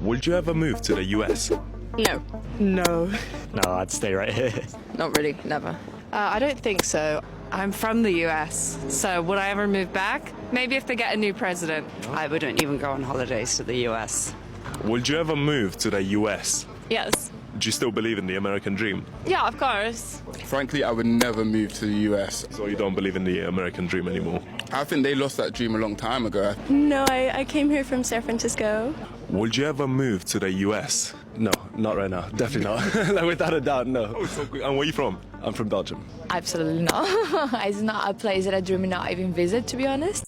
Would you ever move to the US? No. No. No, I'd stay right here. Not really, never. I don't think so. I'm from the US, so would I ever move back? Maybe if they get a new president. I wouldn't even go on holidays to the US. Would you ever move to the US? Yes. Do you still believe in the American dream? Yeah, of course. Frankly, I would never move to the US. So you don't believe in the American dream anymore? I think they lost that dream a long time ago. No, I came here from San Francisco. Would you ever move to the US? No, not right now. Definitely not. Like, without a doubt, no. Oh, so good. And where are you from? I'm from Belgium. Absolutely not. It's not a place that I dream not even visit, to be honest.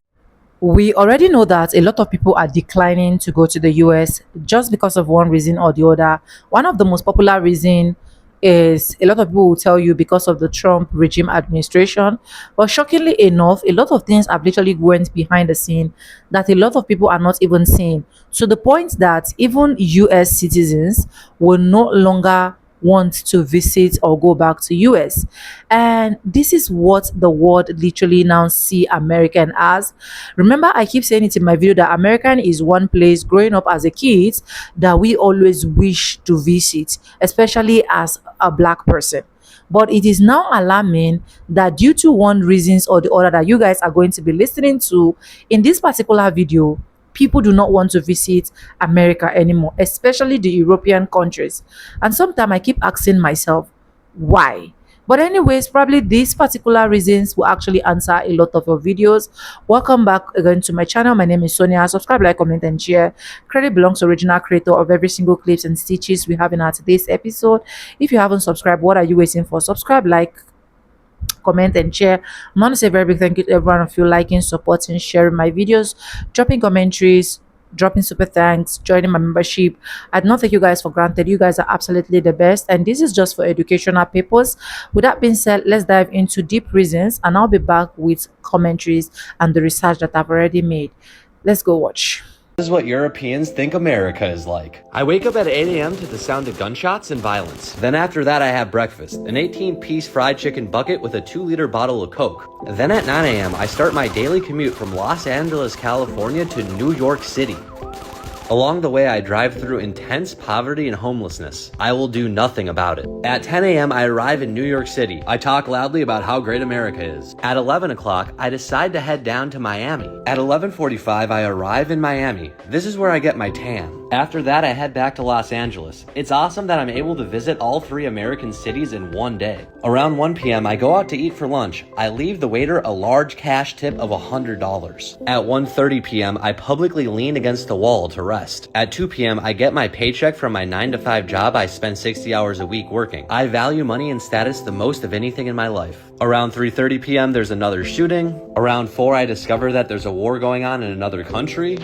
We already know that a lot of people are declining to go to the US just because of one reason or the other. One of the most popular reasons is a lot of people will tell you because of the Trump regime administration. But shockingly enough, a lot of things have literally went behind the scene that a lot of people are not even seeing. To the point that even US citizens will no longer want to visit or go back to US. And this is what the world literally now see American as. Remember, I keep saying it in my video that American is one place growing up as a kid that we always wish to visit, especially as a black person. But it is now alarming that due to one reasons or the other that you guys are going to be listening to in this particular video, people do not want to visit America anymore, especially the European countries. And sometimes I keep asking myself, why? But anyways, probably these particular reasons will actually answer a lot of your videos. Welcome back again to my channel. My name is Sonia. Subscribe, like, comment, and share. Credit belongs to original creator of every single clips and stitches we have in our today's episode. If you haven't subscribed, what are you waiting for? Subscribe, like, comment, and share. I want to say a very big thank you to everyone of you liking, supporting, sharing my videos, dropping commentaries, dropping super thanks, joining my membership. I do not take you guys for granted. You guys are absolutely the best, and this is just for educational purpose. With that being said, let's dive into deep reasons, and I'll be back with commentaries and the research that I've already made. Let's go watch. This is what Europeans think America is like. I wake up at 8 a.m. to the sound of gunshots and violence. Then after that I have breakfast, an 18-piece fried chicken bucket with a 2-liter bottle of Coke. Then at 9 a.m. I start my daily commute from Los Angeles, California to New York City. Along the way, I drive through intense poverty and homelessness. I will do nothing about it. At 10 a.m., I arrive in New York City. I talk loudly about how great America is. At 11 o'clock, I decide to head down to Miami. At 11:45, I arrive in Miami. This is where I get my tan. After that, I head back to Los Angeles. It's awesome that I'm able to visit all 3 American cities in one day. Around 1 p.m., I go out to eat for lunch. I leave the waiter a large cash tip of $100. At 1:30 p.m., I publicly lean against the wall to rest. At 2 p.m., I get my paycheck from my 9-to-5 job. I spend 60 hours a week working. I value money and status the most of anything in my life. Around 3:30 p.m., there's another shooting. Around 4, I discover that there's a war going on in another country.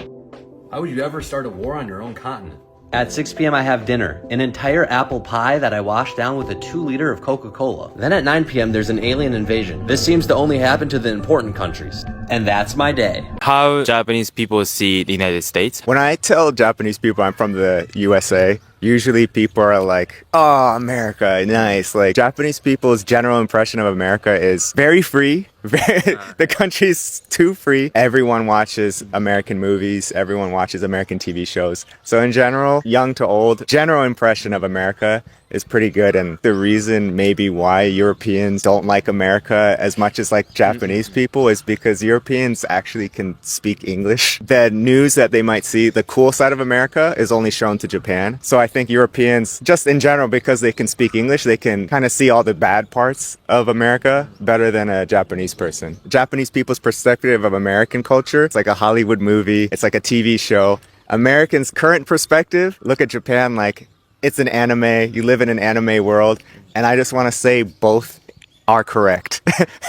How would you ever start a war on your own continent? At 6 p.m. I have dinner, an entire apple pie that I wash down with a 2-liter of Coca-Cola. Then at 9 p.m. there's an alien invasion. This seems to only happen to the important countries. And that's my day. How Japanese people see the United States? When I tell Japanese people I'm from the USA, usually people are like, oh, America, nice. Like, Japanese people's general impression of America is very free. The country's too free. Everyone watches American movies. Everyone watches American TV shows. So in general, young to old, general impression of America is pretty good. And the reason maybe why Europeans don't like America as much as like Japanese people is because Europeans actually can speak English. The news that they might see, the cool side of America, is only shown to Japan. So I think Europeans, just in general, because they can speak English, they can kind of see all the bad parts of America better than a Japanese person. Japanese people's perspective of American culture, it's like a Hollywood movie, it's like a TV show. Americans' current perspective, look at Japan like it's an anime, you live in an anime world, and I just want to say both are correct.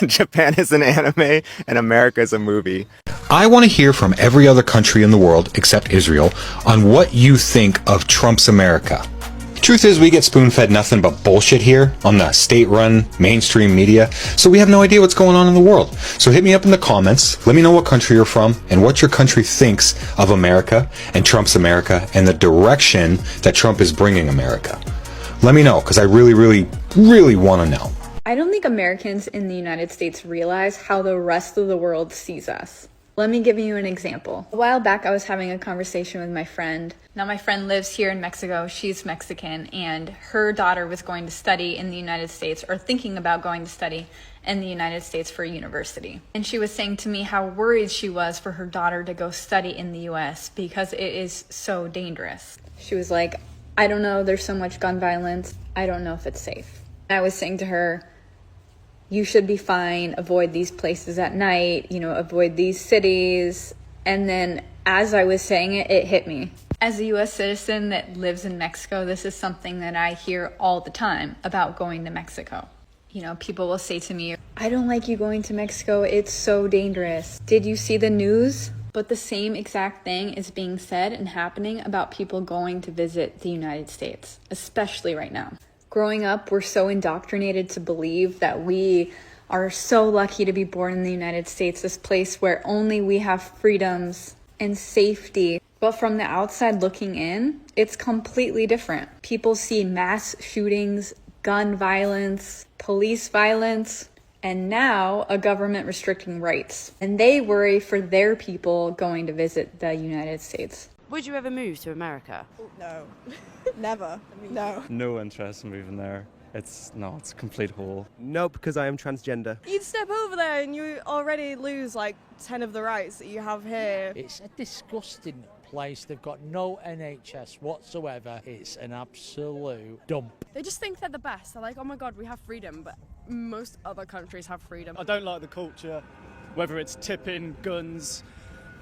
Japan is an anime and America is a movie. I want to hear from every other country in the world except Israel on what you think of Trump's America. Truth is, we get spoon-fed nothing but bullshit here on the state-run mainstream media, so we have no idea what's going on in the world. So hit me up in the comments, let me know what country you're from and what your country thinks of America and Trump's America and the direction that Trump is bringing America. Let me know, because I really, really, really want to know. I don't think Americans in the United States realize how the rest of the world sees us. Let me give you an example. A while back, I was having a conversation with my friend. Now, my friend lives here in Mexico. She's Mexican, and her daughter was going to study in the United States, or thinking about going to study in the United States for university. And she was saying to me how worried she was for her daughter to go study in the US because it is so dangerous. She was like, I don't know, there's so much gun violence. I don't know if it's safe. I was saying to her, you should be fine, avoid these places at night, avoid these cities. And then as I was saying it, it hit me. As a US citizen that lives in Mexico, this is something that I hear all the time about going to Mexico. People will say to me, I don't like you going to Mexico, it's so dangerous. Did you see the news? But the same exact thing is being said and happening about people going to visit the United States, especially right now. Growing up, we're so indoctrinated to believe that we are so lucky to be born in the United States, this place where only we have freedoms and safety. But from the outside looking in, it's completely different. People see mass shootings, gun violence, police violence, and now a government restricting rights. And they worry for their people going to visit the United States. Would you ever move to America? No, never. No. No interest in moving there. It's a complete hole. No, because I am transgender. You'd step over there and you already lose like 10 of the rights that you have here. It's a disgusting place. They've got no NHS whatsoever. It's an absolute dump. They just think they're the best. They're like, oh my God, we have freedom, but most other countries have freedom. I don't like the culture, whether it's tipping, guns,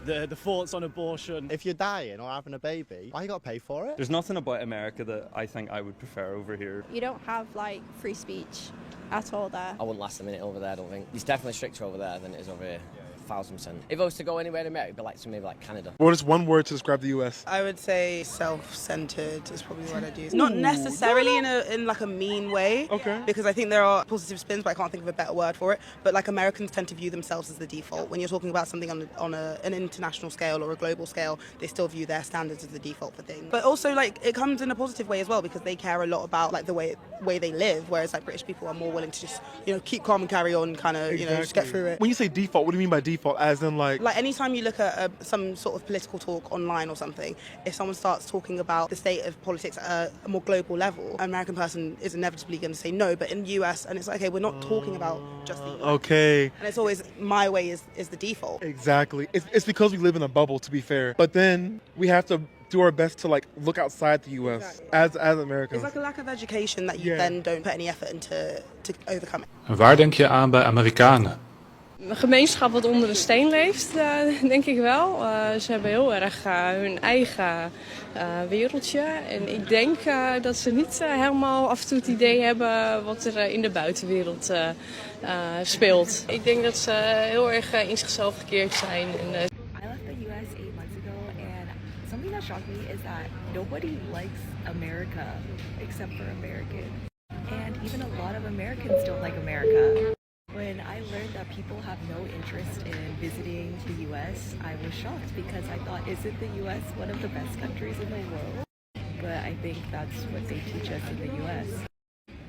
the thoughts on abortion. If you're dying or having a baby, why you got to pay for it? There's nothing about America that I think I would prefer over here. You don't have like free speech at all there. I wouldn't last a minute over there, I don't think. It's definitely stricter over there than it is over here. 1000%. If I was to go anywhere in America, it'd be like maybe like Canada. What is one word to describe the US? I would say self-centered is probably what I'd use. Not necessarily in like a mean way. Okay. Because I think there are positive spins, but I can't think of a better word for it. But like Americans tend to view themselves as the default. When you're talking about something on an international scale or a global scale, they still view their standards as the default for things. But also like it comes in a positive way as well because they care a lot about like the way they live, whereas like British people are more willing to just keep calm and carry on, kind of just get through it. When you say default, what do you mean by default? As in like anytime you look at some sort of political talk online or something, if someone starts talking about the state of politics at a more global level, an American person is inevitably going to say no. But in the US, and it's like, okay, we're not talking about just the US. Okay. And it's always my way is the default. Exactly. It's because we live in a bubble, to be fair. But then we have to do our best to like look outside the US as Americans. It's like a lack of education that you then don't put any effort into to overcome it. En waar denk je aan bij Amerikanen? Een gemeenschap wat onder een steen leeft, denk ik wel. Ze hebben heel erg hun eigen wereldje. En ik denk dat ze niet helemaal af en toe het idee hebben wat er in de buitenwereld speelt. Ik denk dat ze heel erg in zichzelf gekeerd zijn. I left the US 8 months ago and something that shocked me is that nobody likes America except for Americans. And even a lot of Americans don't like America. When I learned that people have no interest in visiting the US, I was shocked because I thought, isn't the US one of the best countries in the world? But I think that's what they teach us in the US.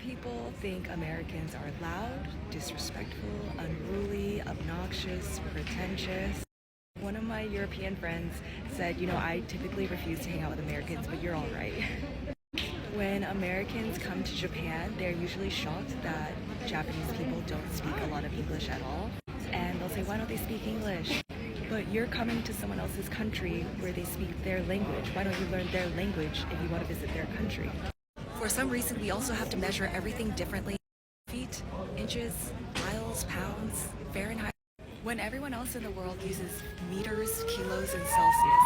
People think Americans are loud, disrespectful, unruly, obnoxious, pretentious. One of my European friends said, I typically refuse to hang out with Americans, but you're all right. When Americans come to Japan, they're usually shocked that Japanese people don't speak a lot of English at all. And they'll say, why don't they speak English? But you're coming to someone else's country where they speak their language. Why don't you learn their language if you want to visit their country? For some reason, we also have to measure everything differently. Feet, inches, miles, pounds, Fahrenheit. When everyone else in the world uses meters, kilos, and Celsius.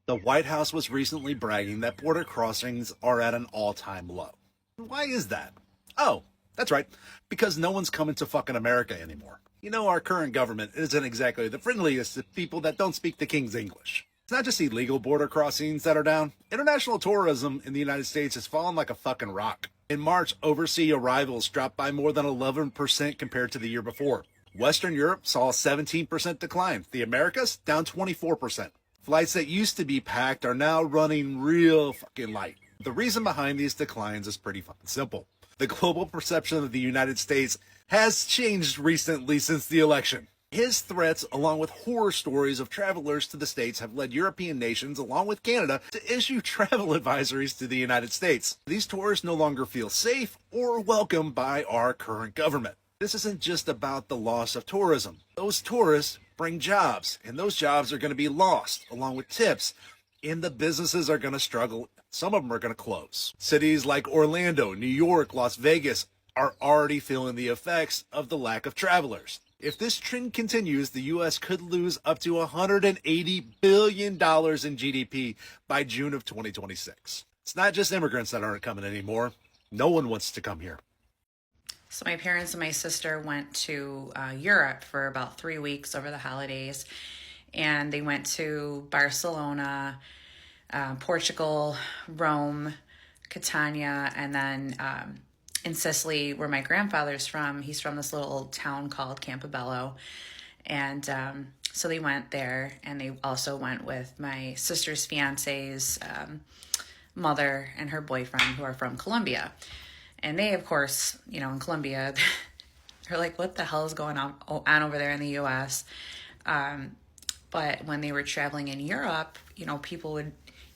The White House was recently bragging that border crossings are at an all-time low. Why is that? Oh, that's right, because no one's coming to fucking America anymore. Our current government isn't exactly the friendliest to people that don't speak the King's English. It's not just illegal border crossings that are down. International tourism in the United States has fallen like a fucking rock. In March, overseas arrivals dropped by more than 11% compared to the year before. Western Europe saw a 17% decline. The Americas down 24%. Flights that used to be packed are now running real fucking light. The reason behind these declines is pretty fucking simple. The global perception of the United States has changed recently since the election. His threats, along with horror stories of travelers to the States, have led European nations, along with Canada, to issue travel advisories to the United States. These tourists no longer feel safe or welcome by our current government. This isn't just about the loss of tourism. Those tourists bring jobs, and those jobs are going to be lost, along with tips, and the businesses are going to struggle. Some of them are going to close. Cities like Orlando, New York, Las Vegas are already feeling the effects of the lack of travelers. If this trend continues, the U.S. could lose up to $180 billion in GDP by June of 2026. It's not just immigrants that aren't coming anymore. No one wants to come here. So my parents and my sister went to Europe for about 3 weeks over the holidays, and they went to Barcelona, Portugal, Rome, Catania, and then in Sicily, where my grandfather's from. He's from this little town called Campobello, and so they went there, and they also went with my sister's fiance's mother and her boyfriend, who are from Colombia. And they, of course, you know, in Colombia, they're like, what the hell is going on over there in the U.S.? But when they were traveling in Europe, you know,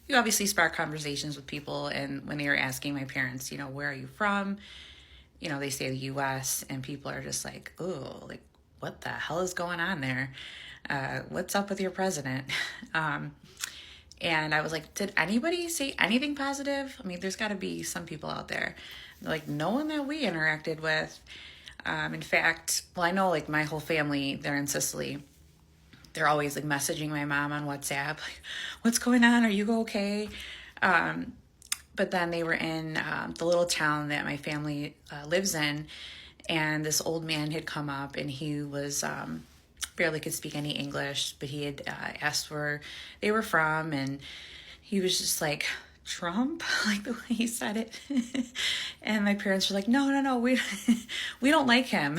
you obviously spark conversations with people. And when they were asking my parents, you know, where are you from? You know, they say the U.S. and people are just like, oh, like, what the hell is going on there? What's up with your president? And I was like, did anybody say anything positive? I mean, there's got to be some people out there. Like, no one that we interacted with. In fact, well, I know, like, my whole family, they're in Sicily. They're always, like, messaging my mom on WhatsApp, like, what's going on? Are you okay? But then they were in the little town that my family lives in, and this old man had come up, and he was barely could speak any English, but he had asked where they were from, and he was just like, Trump, like the way he said it. And my parents were like, no, we don't like him.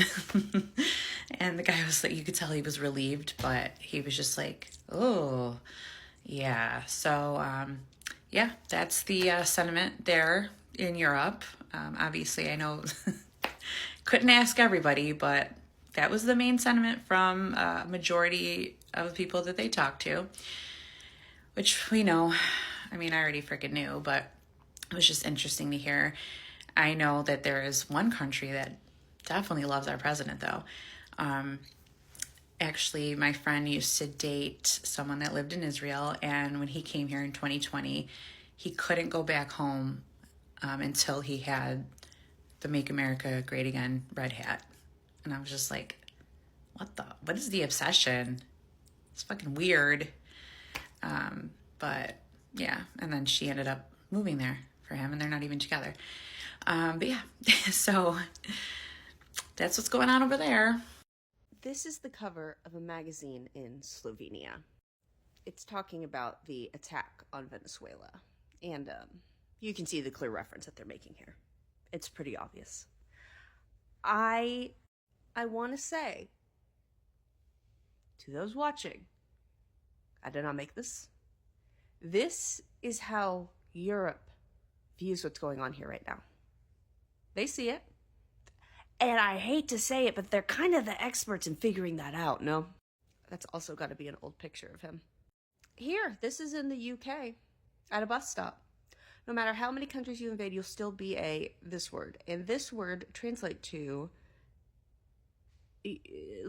And the guy was like, you could tell he was relieved, but he was just like, oh, yeah. So, yeah, that's the sentiment there in Europe. Obviously, I know couldn't ask everybody, but that was the main sentiment from a majority of the people that they talked to, which we know. I mean, I already freaking knew, but it was just interesting to hear. I know that there is one country that definitely loves our president, though. Actually, my friend used to date someone that lived in Israel, and when he came here in 2020, he couldn't go back home until he had the Make America Great Again red hat. And I was just like, what is the obsession? It's fucking weird. But yeah, and then she ended up moving there for him, and they're not even together. But yeah, so that's what's going on over there. This is the cover of a magazine in Slovenia. It's talking about the attack on Venezuela, and you can see the clear reference that they're making here. It's pretty obvious. I want to say to those watching, I did not make this. This is how Europe views what's going on here right now. They see it. And I hate to say it, but they're kind of the experts in figuring that out, no? That's also got to be an old picture of him. Here, this is in the UK, at a bus stop. No matter how many countries you invade, you'll still be this word. And this word translates to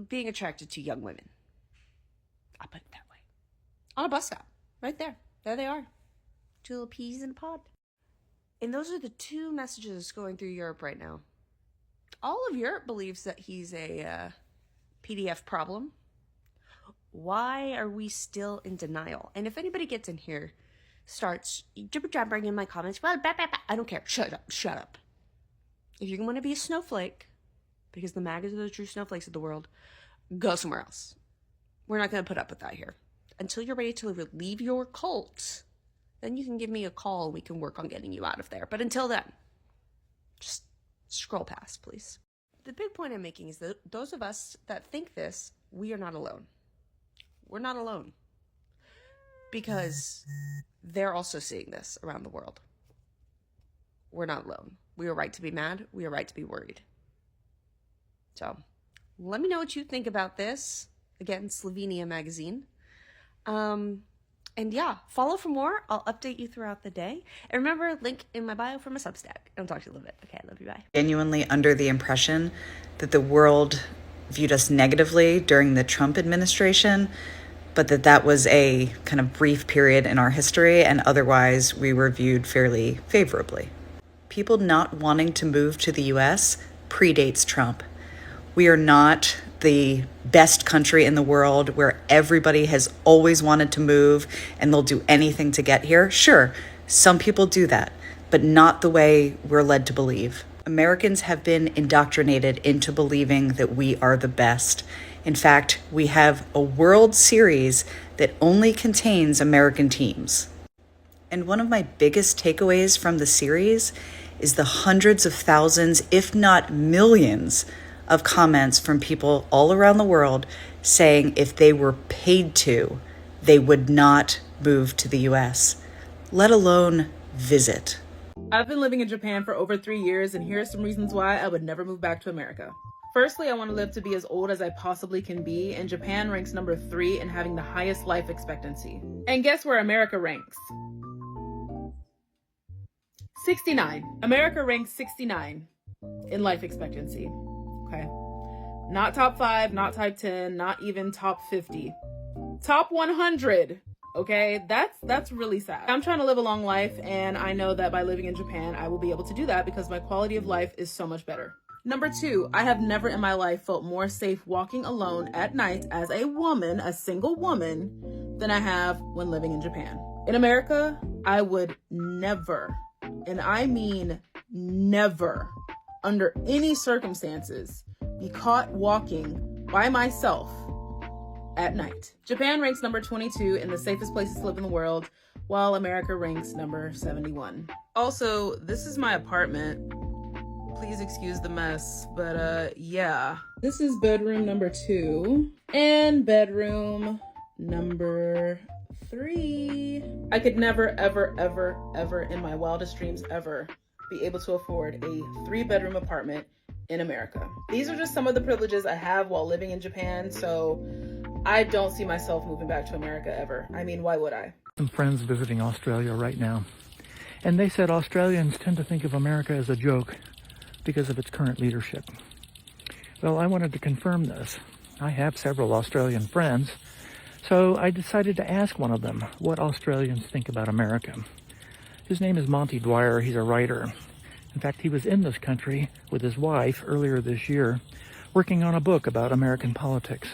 being attracted to young women. I'll put it that way. On a bus stop, right there. There they are. Two little peas in a pod. And those are the two messages going through Europe right now. All of Europe believes that he's a PDF problem. Why are we still in denial? And if anybody gets in here, starts jibber-jabbering in my comments, well, I don't care. Shut up. If you want to be a snowflake, because the MAGAs are the true snowflakes of the world, go somewhere else. We're not going to put up with that here. Until you're ready to leave your cult, then you can give me a call and we can work on getting you out of there. But until then, just scroll past, please. The big point I'm making is that those of us that think this, we are not alone. We're not alone. Because they're also seeing this around the world. We're not alone. We are right to be mad. We are right to be worried. So, let me know what you think about this. again, Slovenia magazine. And yeah, follow for more. I'll update you throughout the day. And remember, link in my bio for my Substack. I'll talk to you a little bit. Okay, love you, bye. Genuinely under the impression that the world viewed us negatively during the Trump administration, but that was a kind of brief period in our history, and otherwise we were viewed fairly favorably. People not wanting to move to the US predates Trump. We are not the best country in the world where everybody has always wanted to move and they'll do anything to get here. Sure, some people do that, but not the way we're led to believe. Americans have been indoctrinated into believing that we are the best. In fact, we have a World Series that only contains American teams. And one of my biggest takeaways from the series is the hundreds of thousands, if not millions, of comments from people all around the world saying if they were paid to, they would not move to the US, let alone visit. I've been living in Japan for over 3 years, and here are some reasons why I would never move back to America. Firstly, I want to live to be as old as I possibly can be, and Japan ranks number 3 in having the highest life expectancy. And guess where America ranks? 69. America ranks 69 in life expectancy. Okay. Not top 5, not top 10, not even top 50. Top 100. Okay, that's really sad. I'm trying to live a long life, and I know that by living in Japan, I will be able to do that because my quality of life is so much better. Number 2, I have never in my life felt more safe walking alone at night as a woman, a single woman, than I have when living in Japan. In America, I would never, and I mean never, under any circumstances, be caught walking by myself at night. Japan ranks number 22 in the safest places to live in the world, while America ranks number 71. Also, this is my apartment. Please excuse the mess, but yeah. This is bedroom number 2 and bedroom number 3. I could never, ever, ever, ever in my wildest dreams ever be able to afford a 3-bedroom apartment in America. These are just some of the privileges I have while living in Japan, so I don't see myself moving back to America ever. I mean, why would I? Some friends visiting Australia right now, and they said Australians tend to think of America as a joke because of its current leadership. Well, I wanted to confirm this. I have several Australian friends, so I decided to ask one of them what Australians think about America. His name is Monty Dwyer. He's a writer. In fact, he was in this country with his wife earlier this year, working on a book about American politics.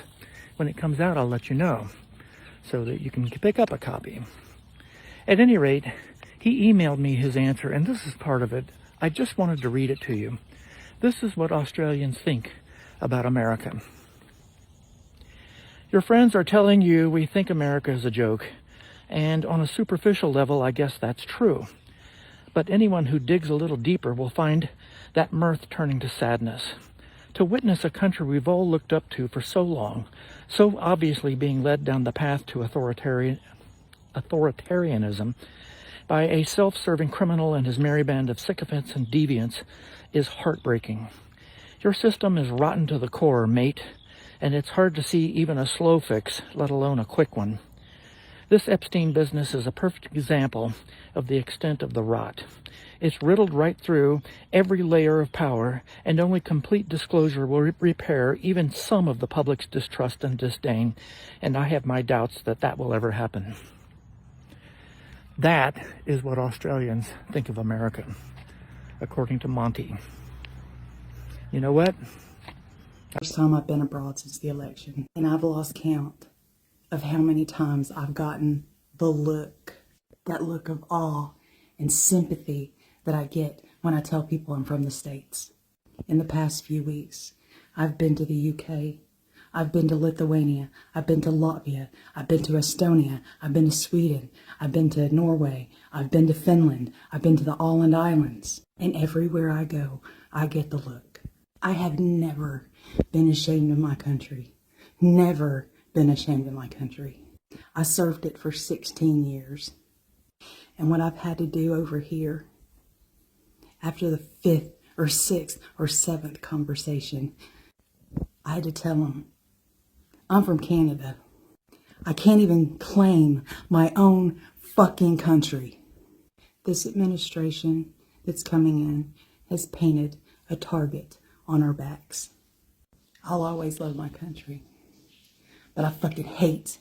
When it comes out, I'll let you know, so that you can pick up a copy. At any rate, he emailed me his answer, and this is part of it. I just wanted to read it to you. This is what Australians think about America. Your friends are telling you we think America is a joke, and on a superficial level, I guess that's true. But anyone who digs a little deeper will find that mirth turning to sadness. To witness a country we've all looked up to for so long, so obviously being led down the path to authoritarianism by a self-serving criminal and his merry band of sycophants and deviants is heartbreaking. Your system is rotten to the core, mate, and it's hard to see even a slow fix, let alone a quick one. This Epstein business is a perfect example of the extent of the rot. It's riddled right through every layer of power, and only complete disclosure will repair even some of the public's distrust and disdain, and I have my doubts that that will ever happen. That is what Australians think of America, according to Monty. You know what? First time I've been abroad since the election, and I've lost count of how many times I've gotten the look, that look of awe and sympathy that I get when I tell people I'm from the States. In the past few weeks, I've been to the UK, I've been to Lithuania, I've been to Latvia, I've been to Estonia, I've been to Sweden, I've been to Norway, I've been to Finland, I've been to the Åland Islands, and everywhere I go, I get the look. I have never been ashamed of my country, never been ashamed of my country. I served it for 16 years, and what I've had to do over here, after the 5th or 6th or 7th conversation, I had to tell them, I'm from Canada. I can't even claim my own fucking country. This administration that's coming in has painted a target on our backs. I'll always love my country, but I fucking hate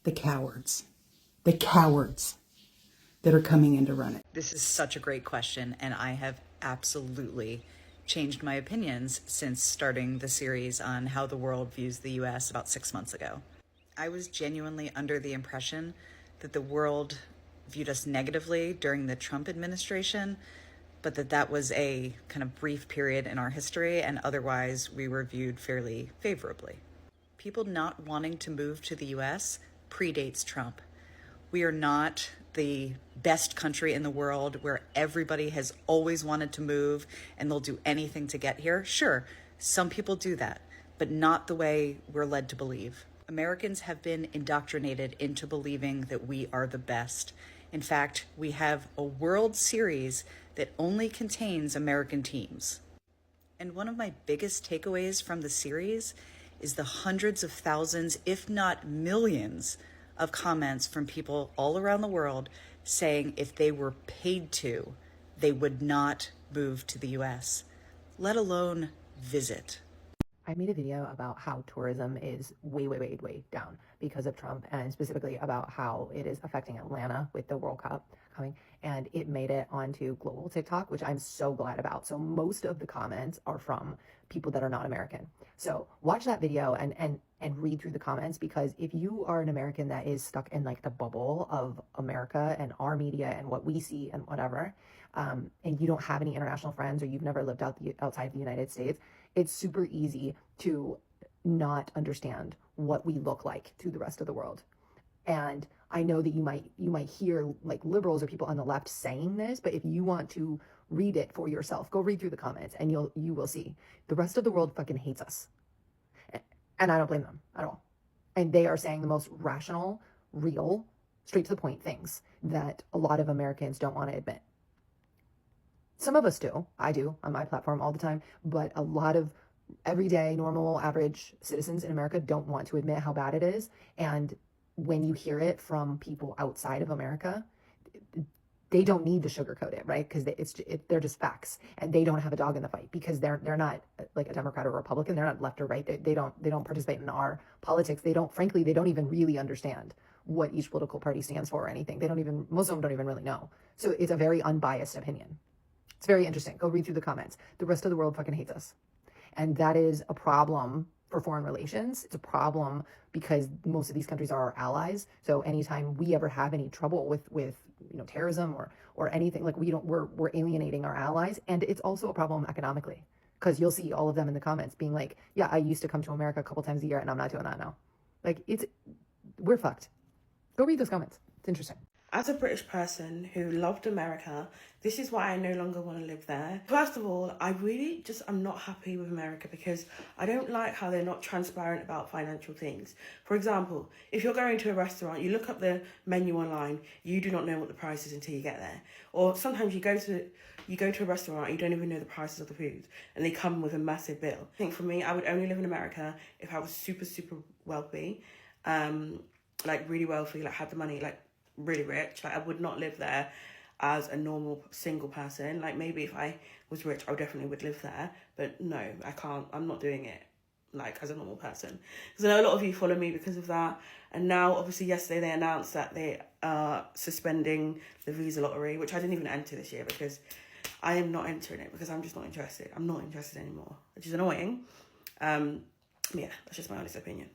the cowards. The cowards that are coming in to run it. This is such a great question, and I have absolutely changed my opinions since starting the series on how the world views the US about 6 months ago. I was genuinely under the impression that the world viewed us negatively during the Trump administration, but that was a kind of brief period in our history, and otherwise we were viewed fairly favorably. People not wanting to move to the US predates Trump. We are not the best country in the world where everybody has always wanted to move and they'll do anything to get here. Sure, some people do that, but not the way we're led to believe. Americans have been indoctrinated into believing that we are the best. In fact, we have a World Series that only contains American teams. And one of my biggest takeaways from the series is the hundreds of thousands, if not millions, of comments from people all around the world saying if they were paid to, they would not move to the US, let alone visit. I made a video about how tourism is way down because of Trump, and specifically about how it is affecting Atlanta with the World Cup coming, and it made it onto global TikTok, which I'm so glad about. So most of the comments are from people that are not American. So watch that video and read through the comments, because if you are an American that is stuck in like the bubble of America and our media and what we see and whatever, and you don't have any international friends, or you've never lived outside the United States, it's super easy to not understand what we look like to the rest of the world. And I know that you might hear like liberals or people on the left saying this, but if you want to read it for yourself, go read through the comments and you will see the rest of the world fucking hates us. And I don't blame them at all. And they are saying the most rational, real, straight to the point things that a lot of Americans don't want to admit. Some of us do. I do on my platform all the time, but a lot of everyday, normal, average citizens in America don't want to admit how bad it is. And when you hear it from people outside of America, they don't need to sugarcoat it, right? Because they're just facts, and they don't have a dog in the fight, because they're not like a Democrat or a Republican. They're not left or right. They don't participate in our politics. They don't even really understand what each political party stands for or anything. Most of them don't even really know. So it's a very unbiased opinion. It's very interesting. Go read through the comments. The rest of the world fucking hates us. And that is a problem for foreign relations. It's a problem because most of these countries are our allies. So anytime we ever have any trouble with terrorism or anything, like we're alienating our allies. And it's also a problem economically, because you'll see all of them in the comments being like, yeah, I used to come to America a couple times a year and I'm not doing that now. Like we're fucked. Go read those comments. It's interesting. As a British person who loved America, this is why I no longer want to live there. First of all, I'm not happy with America because I don't like how they're not transparent about financial things. For example, if you're going to a restaurant, you look up the menu online, you do not know what the price is until you get there. Or sometimes you go to a restaurant, you don't even know the prices of the food, and they come with a massive bill. I think for me, I would only live in America if I was super, super wealthy, like really wealthy, like had the money, like really rich. Like I would not live there as a normal single person. Like maybe if I was rich, I definitely would live there, but no, I can't. I'm not doing it like as a normal person, because I know a lot of you follow me because of that. And now obviously yesterday they announced that they are suspending the visa lottery, which I didn't even enter this year because I am not entering it, because I'm just not interested. I'm not interested anymore, which is annoying. Yeah, that's just my honest opinion.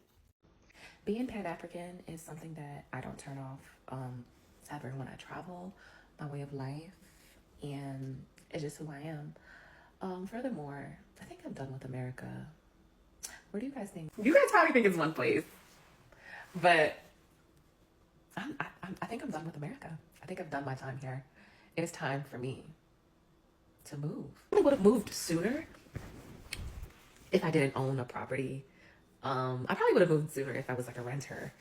Being Pan-African is something that I don't turn off ever when I travel, my way of life, and it's just who I am. Furthermore, I think I'm done with America. Where do you guys think? You guys probably think it's one place, but I think I'm done with America. I think I've done my time here. It is time for me to move. I would have moved sooner if I didn't own a property. I probably would have moved sooner if I was like a renter.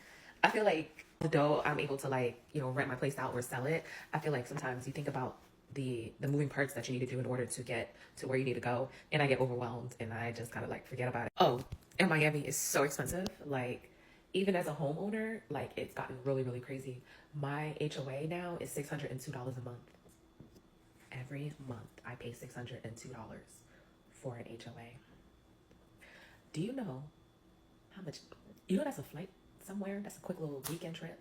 I feel like although I'm able to rent my place out or sell it, I feel like sometimes you think about the moving parts that you need to do in order to get to where you need to go, and I get overwhelmed and I just kind of forget about it. Oh, And Miami is so expensive. Like, even as a homeowner, like, it's gotten really, really crazy. My HOA now is $602 a month. Every month, I pay $602 for an HOA. Do you know how much? You know that's a flight somewhere? That's a quick little weekend trip.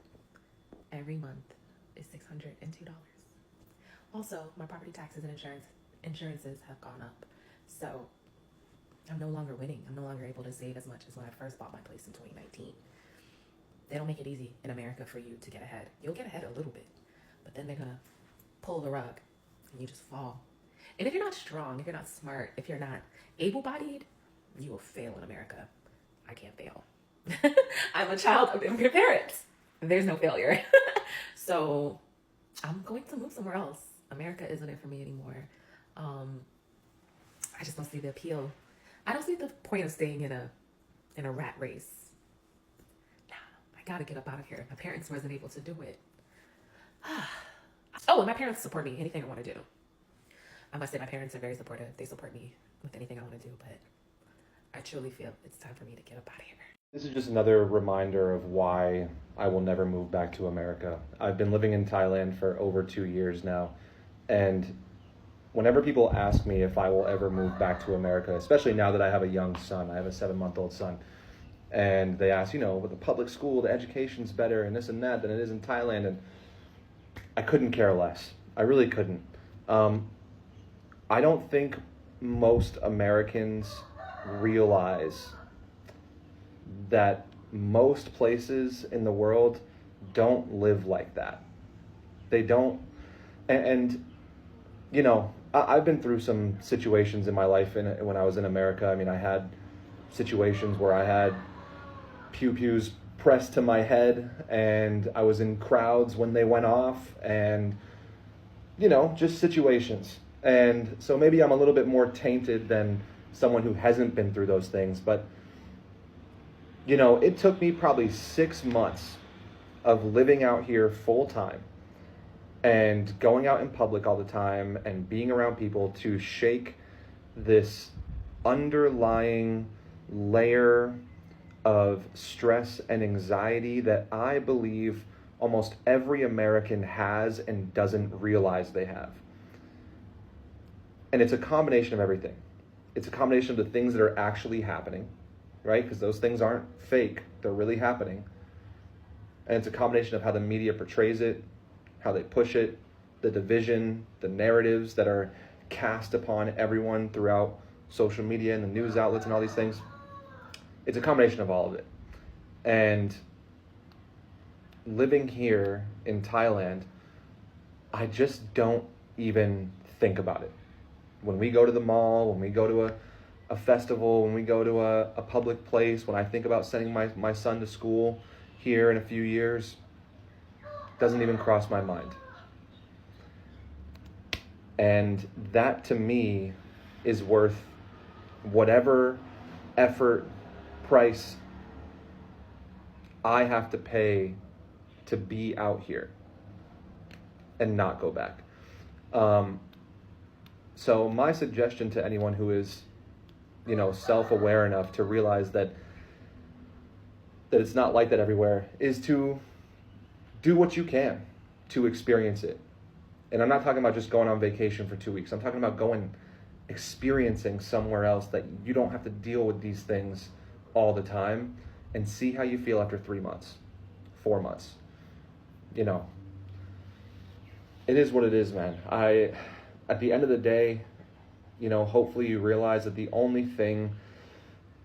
Every month is $602. Also, my property taxes and insurances have gone up. So I'm no longer winning. I'm no longer able to save as much as when I first bought my place in 2019. They don't make it easy in America for you to get ahead. You'll get ahead a little bit, but then they're gonna pull the rug and you just fall. And if you're not strong, if you're not smart, if you're not able-bodied, you will fail in America. I can't fail. I'm a child of immigrant parents. There's no failure. So I'm going to move somewhere else. America isn't it for me anymore. I just don't see the appeal. I don't see the point of staying in a rat race. Nah, I gotta get up out of here. My parents wasn't able to do it. Oh, and my parents support me anything I want to do. I must say my parents are very supportive. They support me with anything I want to do, but I truly feel it's time for me to get up out of here. This is just another reminder of why I will never move back to America. I've been living in Thailand for over 2 years now, and whenever people ask me if I will ever move back to America, especially now that I have a young son, I have a 7-month-old son, and they ask, with the public school, the education's better and this and that than it is in Thailand, and I couldn't care less. I really couldn't. I don't think most Americans realize that most places in the world don't live like that. They don't, and I've been through some situations in my life when I was in America. I mean, I had situations where I had pew-pews pressed to my head, and I was in crowds when they went off, and, just situations. And so maybe I'm a little bit more tainted than someone who hasn't been through those things, but, it took me probably 6 months of living out here full time and going out in public all the time and being around people to shake this underlying layer of stress and anxiety that I believe almost every American has and doesn't realize they have. And it's a combination of everything. It's a combination of the things that are actually happening, right? Because those things aren't fake, they're really happening. And it's a combination of how the media portrays it, how they push it, the division, the narratives that are cast upon everyone throughout social media and the news outlets and all these things. It's a combination of all of it. And living here in Thailand, I just don't even think about it. When we go to the mall, when we go to a festival, when we go to a public place, when I think about sending my son to school here in a few years, doesn't even cross my mind. And that to me is worth whatever effort, price I have to pay to be out here and not go back. So my suggestion to anyone who is, self-aware enough to realize that it's not like that everywhere is to do what you can to experience it. And I'm not talking about just going on vacation for 2 weeks. I'm talking about experiencing somewhere else that you don't have to deal with these things all the time, and see how you feel after 3 months, 4 months. It is what it is, man. At the end of the day, hopefully you realize that the only thing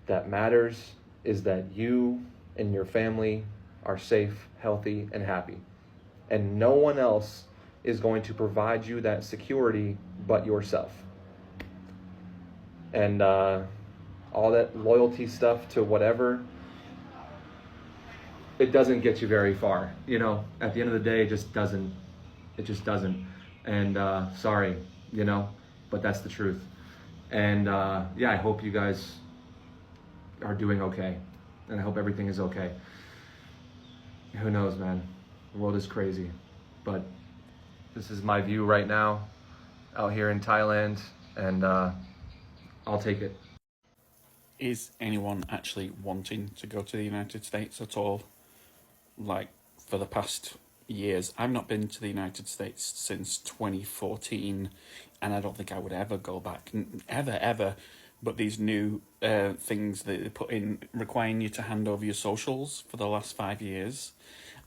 that matters is that you and your family are safe, healthy, and happy. And no one else is going to provide you that security but yourself. And all that loyalty stuff to whatever, it doesn't get you very far. At the end of the day, it just doesn't. And sorry, but that's the truth. And I hope you guys are doing okay. And I hope everything is okay. Who knows, man? The world is crazy. But this is my view right now out here in Thailand, and I'll take it. is anyone actually wanting to go to the United States at all? Like, for the past years, I've not been to the United States since 2014, and I don't think I would ever go back, ever. But these new things that they put in, requiring you to hand over your socials for the last 5 years,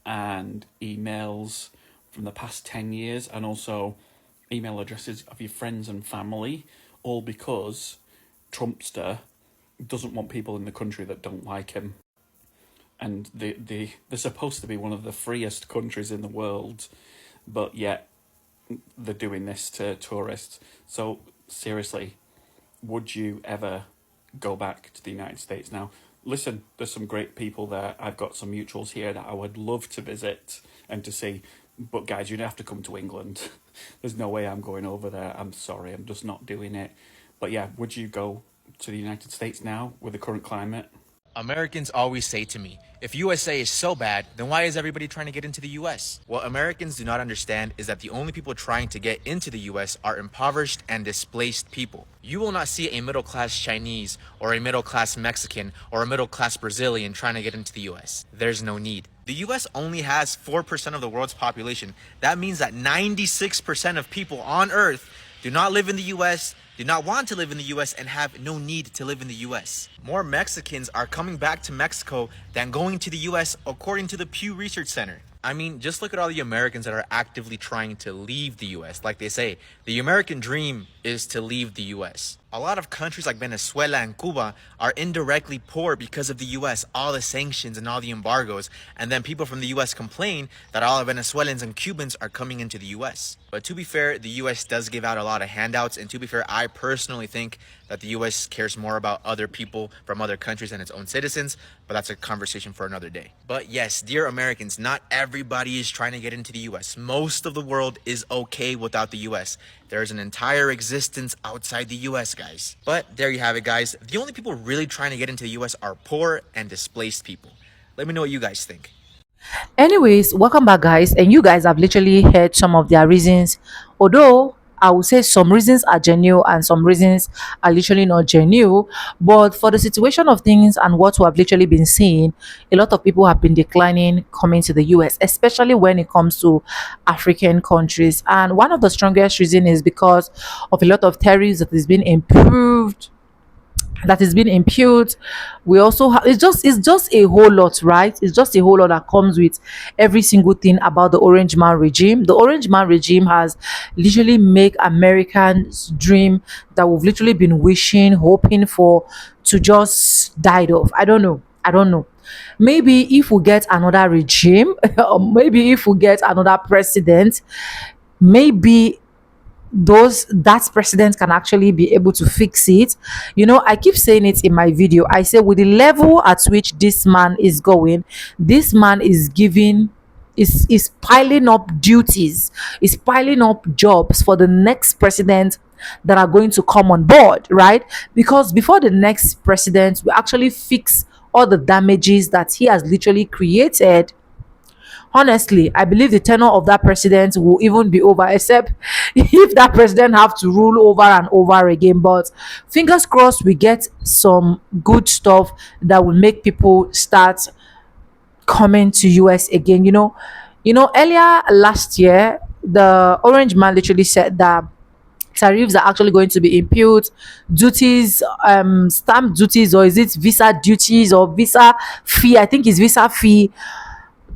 and emails from the past 10 years, and also email addresses of your friends and family, all because Trumpster doesn't want people in the country that don't like him. And they're supposed to be one of the freest countries in the world, but yet they're doing this to tourists. So seriously, would you ever go back to the United States? Now, listen, there's some great people there. I've got some mutuals here that I would love to visit and to see. But guys, you'd have to come to England. There's no way I'm going over there. I'm sorry, I'm just not doing it. But yeah, would you go to the United States now with the current climate? Americans always say to me, if USA is so bad, then why is everybody trying to get into the US? What Americans do not understand is that the only people trying to get into the US are impoverished and displaced people. You will not see a middle-class Chinese or a middle-class Mexican or a middle-class Brazilian trying to get into the US. There's no need. The US only has 4% of the world's population. That means that 96% of people on Earth do not live in the US, do not want to live in the US, and have no need to live in the US. More Mexicans are coming back to Mexico than going to the US, according to the Pew Research Center. I mean, just look at all the Americans that are actively trying to leave the US. Like they say, the American dream is to leave the US. A lot of countries like Venezuela and Cuba are indirectly poor because of the US, all the sanctions and all the embargoes. And then people from the US complain that all the Venezuelans and Cubans are coming into the US. But to be fair, the US does give out a lot of handouts. And to be fair, I personally think that the US cares more about other people from other countries than its own citizens. But that's a conversation for another day. But yes, dear Americans, not everybody is trying to get into the US. Most of the world is okay without the US. There's an entire existence outside the US, guys. But there you have it, guys. The only people really trying to get into the US are poor and displaced people. Let me know what you guys think. Anyways, welcome back, guys. And you guys have literally heard some of their reasons. Although I would say some reasons are genuine and some reasons are literally not genuine. But for the situation of things and what we have literally been seeing, a lot of people have been declining coming to the US, especially when it comes to African countries. And one of the strongest reasons is because of a lot of tariffs that has been improved, that is being imputed. We also have, it's just a whole lot, right? It's just a whole lot that comes with every single thing about the orange man regime. The orange man regime has literally made Americans dream that we've literally been wishing, hoping for, to just died off. I don't know. Maybe if we get another regime, or maybe if we get another president, maybe that president can actually be able to fix it. I keep saying it in my video. I say, with the level at which this man is going, this man is giving is piling up duties, is piling up jobs for the next president that are going to come on board, right? Because before the next president will actually fix all the damages that he has literally created, honestly, I believe the tenure of that president will even be over, except if that president have to rule over and over again. But fingers crossed, we get some good stuff that will make people start coming to US again. Earlier last year, the orange man literally said that tariffs are actually going to be imputed, duties, stamp duties, or is it visa duties or visa fee? I think it's visa fee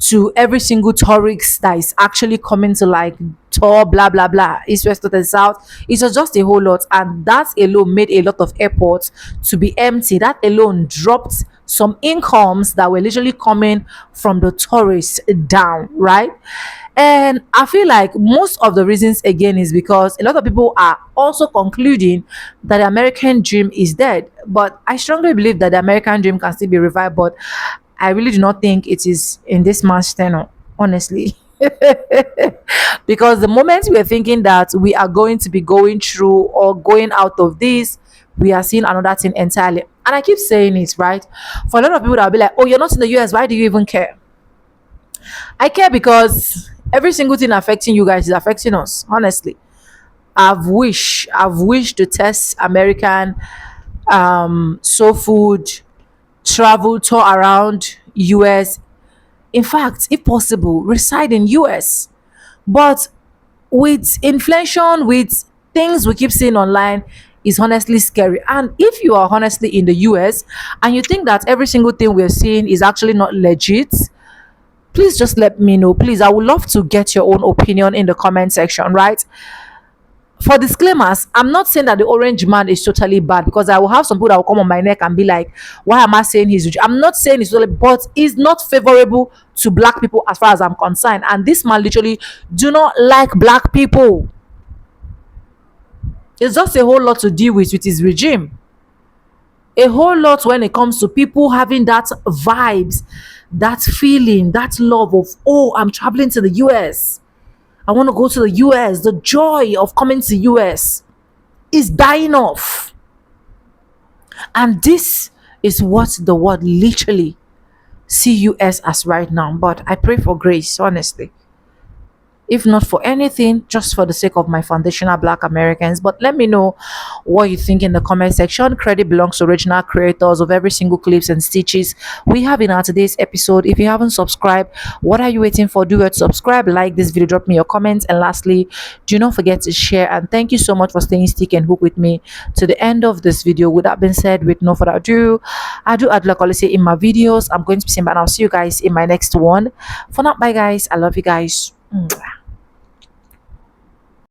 to every single tourist that is actually coming to like tour, blah blah blah, east, west, north and south. It was just a whole lot, and that alone made a lot of airports to be empty. That alone dropped some incomes that were literally coming from the tourists down, right? And I feel like most of the reasons again is because a lot of people are also concluding that the American dream is dead. But I strongly believe that the American dream can still be revived, but I really do not think it is in this man's tenure, honestly. Because the moment we are thinking that we are going to be going through or going out of this, we are seeing another thing entirely. And I keep saying it, right? For a lot of people that will be like, oh, you're not in the US, why do you even care? I care because every single thing affecting you guys is affecting us, honestly. I've wished to test American soul food, travel, tour around US. In fact, if possible, reside in US. But with inflation, with things we keep seeing online, is honestly scary. And if you are honestly in the US and you think that every single thing we're seeing is actually not legit, please just let me know. Please, I would love to get your own opinion in the comment section, right? For disclaimers, I'm not saying that the orange man is totally bad, because I will have some people that will come on my neck and be like, why am I saying he's rich? I'm not saying he's totally, but he's not favorable to black people as far as I'm concerned. And this man literally do not like black people. It's just a whole lot to deal with his regime. A whole lot when it comes to people having that vibes, that feeling, that love of, oh, I'm traveling to the US. I want to go to the US. The joy of coming to US is dying off. And this is what the world literally see US as right now. But I pray for grace, honestly. If not for anything, just for the sake of my foundational black Americans. But let me know what you think in the comment section. Credit belongs to original creators of every single clips and stitches we have in our today's episode. If you haven't subscribed, what are you waiting for? Do it, subscribe, like this video, drop me your comments, and lastly, do not forget to share. And thank you so much for staying stick and hook with me to the end of this video. With that being said, with no further ado, I'd like to say in my videos, I'm going to be saying bye, and I'll see you guys in my next one. For now, bye guys, I love you guys. Mwah.